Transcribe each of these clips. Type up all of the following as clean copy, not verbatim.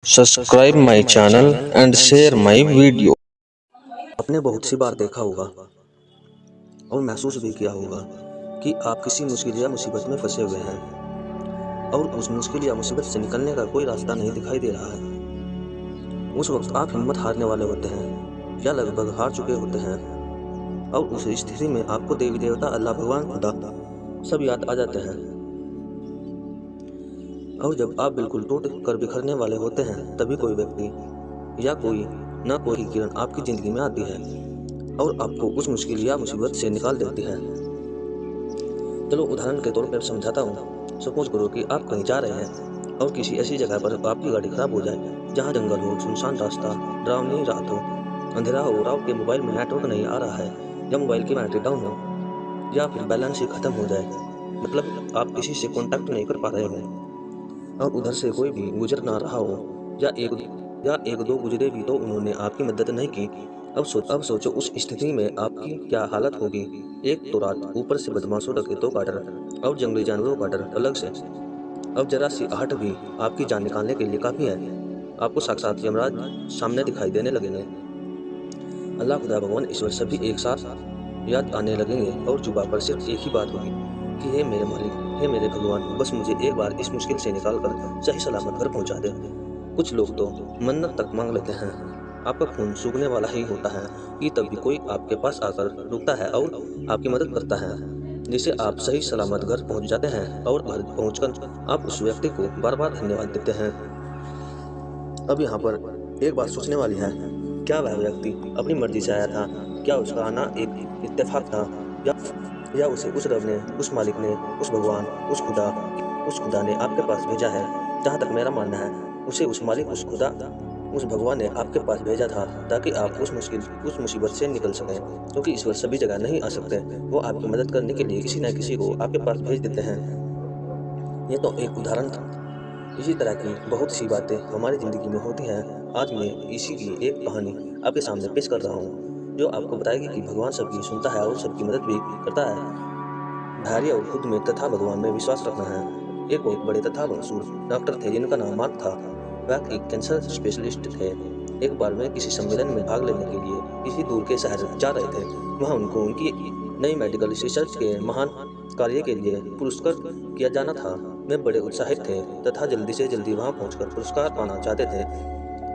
Subscribe my channel and share my video। आपने बहुत सी बार देखा होगा और महसूस भी किया होगा कि आप किसी मुश्किल या मुसीबत में फंसे हुए हैं और उस मुश्किल या मुसीबत से निकलने का कोई रास्ता नहीं दिखाई दे रहा है। उस वक्त आप हिम्मत हारने वाले होते हैं या लगभग हार चुके होते हैं और उस स्थिति में आपको देवी देवता, अल्लाह, भगवान, खुदा सब याद आ जाते हैं। और जब आप बिल्कुल टूट कर बिखरने वाले होते हैं तभी कोई व्यक्ति या कोई ना कोई किरण आपकी ज़िंदगी में आती है और आपको उस मुश्किल या मुसीबत से निकाल देती है। चलो उदाहरण के तौर पर समझाता हूँ। सपोज करो कि आप कहीं जा रहे हैं और किसी ऐसी जगह पर आपकी गाड़ी खराब हो जाए जहाँ जंगल हो, सुनसान रास्ता, डरावनी रात हो, अंधेरा हो और आपके मोबाइल में नेटवर्क नहीं आ रहा है या मोबाइल की बैटरी डाउन हो या फिर बैलेंस ही खत्म हो जाए, मतलब आप किसी से कॉन्टैक्ट नहीं कर पा रहे हो और उधर से कोई भी गुजर ना रहा हो या एक दो गुजरे भी तो उन्होंने आपकी मदद नहीं की। अब सोचो उस स्थिति में आपकी क्या हालत होगी। एक तो रात, ऊपर से बदमाशों, डकैतों का डर और जंगली जानवरों का डर अलग से। अब जरा सी आहट भी आपकी जान निकालने के लिए काफ़ी है। आपको साक्षात यमराज सामने दिखाई देने लगेंगे। अल्लाह, खुदा, भगवान, ईश्वर सभी एक साथ याद आने लगेंगे और जुबान पर सिर्फ एक ही बात होगी कि हे मेरे मालिक, हे मेरे भगवान, बस मुझे एक बार इस मुश्किल से निकाल कर सही सलामत घर पहुंचा दे। कुछ लोग तो मन्नत तक मांग लेते हैं। आपका खून सूखने वाला ही होता है कि तब भी कोई आपके पास आकर रुकता है और आपकी मदद करता है, जिससे आप सही सलामत घर पहुंच जाते हैं और घर पहुंचकर आप उस व्यक्ति को बार बार धन्यवाद देते हैं। अब यहाँ पर एक बात सोचने वाली है, क्या वह व्यक्ति अपनी मर्जी से आया था? क्या उसका आना एक इत्तेफाक था या उसे उस रब ने, उस मालिक ने, उस भगवान, उस खुदा ने आपके पास भेजा है? जहाँ तक मेरा मानना है, उसे उस मालिक, उस खुदा, उस भगवान ने आपके पास भेजा था ताकि आप उस मुसीबत से निकल सकें, क्योंकि ईश्वर सभी जगह नहीं आ सकते। वो आपकी मदद करने के लिए किसी न किसी को आपके पास भेज देते हैं। ये तो एक उदाहरण था। इसी तरह की बहुत सी बातें हमारी ज़िंदगी में होती हैं। आज मैं इसी की एक कहानी आपके सामने पेश कर रहा हूँ, जो आपको बताएगी कि भगवान सबकी सुनता है और सबकी मदद भी करता है। धैर्य और खुद में तथा भगवान में विश्वास रखना है। एक बहुत बड़े तथा मशहूर डॉक्टर थे जिनका नाम मार्क था। वह एक कैंसर स्पेशलिस्ट थे। एक बार वे किसी सम्मेलन में भाग लेने के लिए किसी दूर के शहर जा रहे थे। वहाँ उनको उनकी नई मेडिकल रिसर्च के महान कार्य के लिए पुरस्कृत किया जाना था। वे बड़े उत्साहित थे तथा जल्दी से जल्दी वहाँ पहुंचकर पुरस्कार पाना चाहते थे।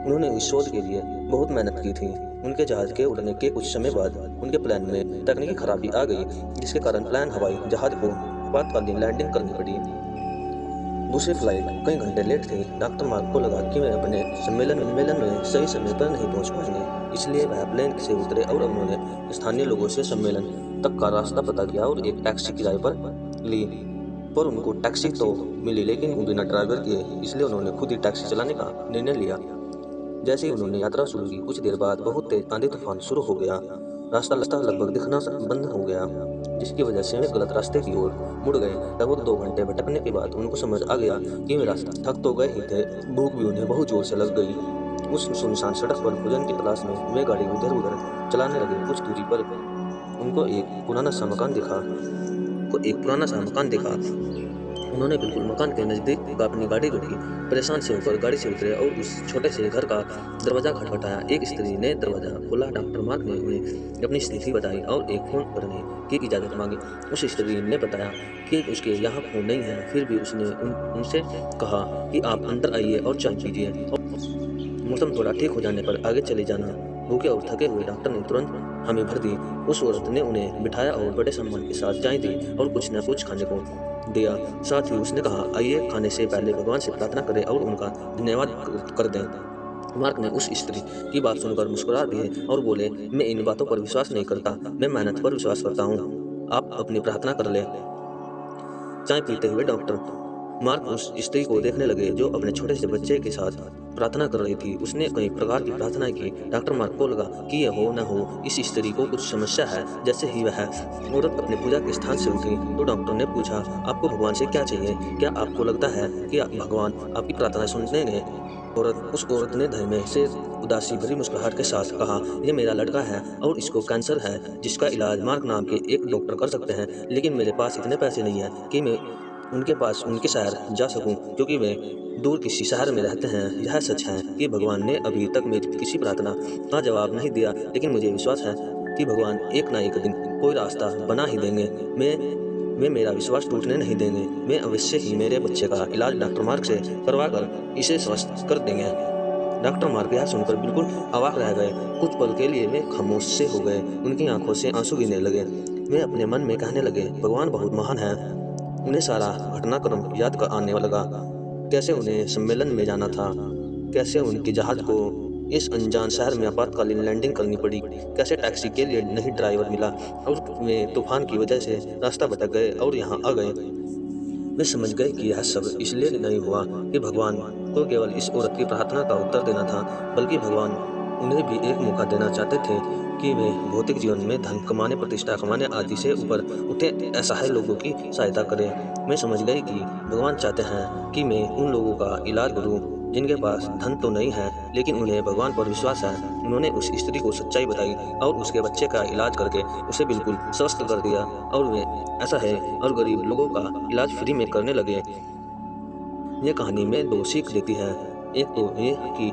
उन्होंने इस शोध के लिए बहुत मेहनत की थी। उनके जहाज के उड़ने के कुछ समय बाद उनके प्लान में तकनीकी खराबी आ गई, जिसके कारण प्लान हवाई जहाज को आपातकालीन लैंडिंग करनी पड़ी। दूसरी फ्लाइट कई घंटे लेट थी। डॉक्टर मार्क को लगा कि वे अपने सम्मेलन में सही समय पर नहीं पहुंच पाएंगे, इसलिए वह प्लेन से उतरे और उन्होंने स्थानीय लोगों से सम्मेलन तक का रास्ता पता किया और एक टैक्सी किराए पर ली। पर उनको टैक्सी तो मिली लेकिन बिना ड्राइवर किए, इसलिए उन्होंने खुद ही टैक्सी चलाने का निर्णय लिया। जैसे ही उन्होंने यात्रा शुरू की, कुछ देर बाद बहुत तेज आंधी तूफान शुरू हो गया। रास्ता लगभग दिखना बंद हो गया, जिसकी वजह से वे गलत रास्ते की ओर मुड़ गए। लगभग 2 घंटे भटकने के बाद उनको समझ आ गया कि वे रास्ता थक तो गए ही थे, भूख भी उन्हें बहुत जोर से लग गई। उस सुनसान सड़क पर भोजन की तलाश में वे गाड़ी इधर उधर चलाने लगे। कुछ दूरी पर उनको एक पुराना सा मकान दिखा। उन्होंने बिल्कुल मकान के नज़दीक अपनी गाड़ी रोकी। परेशान से होकर गाड़ी से उतरे और उस छोटे से घर का दरवाज़ा खटखटाया। एक स्त्री ने दरवाज़ा खोला। डॉक्टर मार्क ने उन्हें अपनी स्थिति बताई और एक फ़ोन करने की इजाज़त मांगी। उस स्त्री ने बताया कि उसके यहाँ फ़ोन नहीं है, फिर भी उसने उनसे कहा कि आप अंदर आइए और चाय पीजिए और मौसम थोड़ा ठीक हो जाने पर आगे चले जाना। भूखे और थके हुए डॉक्टर ने तुरंत हमें भर दी। उस औरत ने उन्हें बिठाया और बड़े सम्मान के साथ चाय दी और कुछ न कुछ खाने को दिया। साथ ही उसने कहा, आइए खाने से पहले भगवान से प्रार्थना करें और उनका धन्यवाद कर दें। मार्क ने उस स्त्री की बात सुनकर मुस्कुरा दिए और बोले, मैं इन बातों पर विश्वास नहीं करता, मैं मेहनत पर विश्वास करता हूँ। आप अपनी प्रार्थना कर ले। चाय पीते हुए डॉक्टर मार्क उस स्त्री को देखने लगे जो अपने छोटे से बच्चे के साथ प्रार्थना कर रही थी। उसने कई प्रकार की प्रार्थनाएं की। डॉक्टर मार्क को लगा कि यह हो न हो इस स्त्री को कुछ समस्या है। जैसे ही वह औरत अपने पूजा के स्थान से उठी तो डॉक्टर ने पूछा, आपको भगवान से क्या चाहिए? क्या आपको लगता है कि भगवान आपकी प्रार्थना सुन लेंगे? उस औरत ने धीमे से उदासी भरी मुस्कुराहट के साथ कहा, यह मेरा लड़का है और इसको कैंसर है जिसका इलाज मार्क नाम के एक डॉक्टर कर सकते हैं, लेकिन मेरे पास इतने पैसे नहीं है कि मैं उनके पास उनके शहर जा सकूं, क्योंकि वे दूर किसी शहर में रहते हैं। यह सच है कि भगवान ने अभी तक मेरी किसी प्रार्थना का जवाब नहीं दिया, लेकिन मुझे विश्वास है कि भगवान एक ना एक दिन कोई रास्ता बना ही देंगे। वे मेरा विश्वास टूटने नहीं देंगे। वे अवश्य ही मेरे बच्चे का इलाज डॉक्टर मार्क से करवा कर इसे स्वस्थ कर देंगे। डॉक्टर मार्क यह सुनकर बिल्कुल अवाक रह गए। कुछ पल के लिए वे खामोश से हो गए। उनकी आंखों से आंसू गिरने लगे। वे अपने मन में कहने लगे, भगवान बहुत महान है। उन्हें सारा घटनाक्रम याद कर आने लगा। कैसे उन्हें सम्मेलन में जाना था, कैसे उनके जहाज को इस अनजान शहर में आपातकालीन लैंडिंग करनी पड़ी, कैसे टैक्सी के लिए नहीं ड्राइवर मिला और वे तूफान की वजह से रास्ता भटक गए और यहाँ आ गए। वे समझ गए कि यह सब इसलिए नहीं हुआ कि भगवान को केवल इस औरत की प्रार्थना का उत्तर देना था, बल्कि भगवान उन्हें भी एक मौका देना चाहते थे कि वे भौतिक जीवन में धन कमाने, प्रतिष्ठा कमाने आदि से ऊपर उठे असहाय लोगों की सहायता करें। मैं समझ गई कि भगवान चाहते हैं कि मैं उन लोगों का इलाज करूं जिनके पास धन तो नहीं है, लेकिन उन्हें भगवान पर विश्वास है। उन्होंने उस स्त्री को सच्चाई बताई और उसके बच्चे का इलाज करके उसे बिल्कुल स्वस्थ कर दिया, और वे ऐसा है और गरीब लोगों का इलाज फ्री में करने लगे। ये कहानी में दो सीख देती है। एक तो ये कि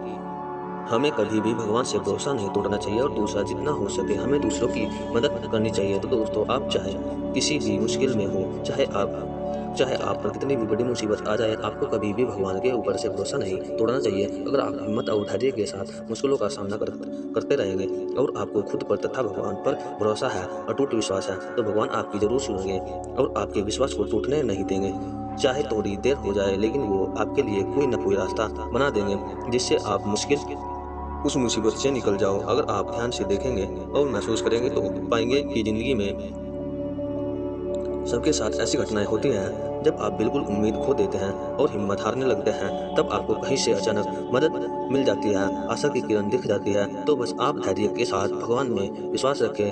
हमें कभी भी भगवान से भरोसा नहीं तोड़ना चाहिए, और दूसरा, जितना हो सके हमें दूसरों की मदद करनी चाहिए। तो दोस्तों, आप चाहे किसी भी मुश्किल में हो, चाहे आप पर कितनी भी बड़ी मुसीबत आ जाए, आपको कभी भी भगवान के ऊपर से भरोसा नहीं तोड़ना चाहिए। अगर आप हिम्मत और धैर्य के साथ मुश्किलों का सामना करते रहेंगे और आपको खुद पर तथा भगवान पर भरोसा है, अटूट विश्वास है, तो भगवान आपकी जरूर सुनेंगे और आपके विश्वास को टूटने नहीं देंगे। चाहे थोड़ी देर हो जाए, लेकिन वो आपके लिए कोई न कोई रास्ता बना देंगे जिससे आप उस मुसीबत से निकल जाओ। अगर आप ध्यान से देखेंगे और महसूस करेंगे तो पाएंगे कि जिंदगी में सबके साथ ऐसी घटनाएं होती हैं जब आप बिल्कुल उम्मीद खो देते हैं और हिम्मत हारने लगते हैं। तब आपको कहीं से अचानक मदद मिल जाती है, आशा की किरण दिख जाती है। तो बस आप धैर्य के साथ भगवान में विश्वास रखें,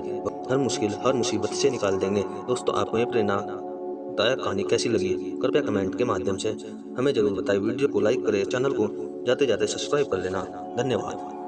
हर मुसीबत से निकाल देंगे। दोस्तों, आपको ये प्रेरणादायक कहानी कैसी लगी, कृपया कमेंट के माध्यम से हमें जरूर बताएं। वीडियो को लाइक करें, चैनल को जाते जाते सब्सक्राइब कर लेना। धन्यवाद।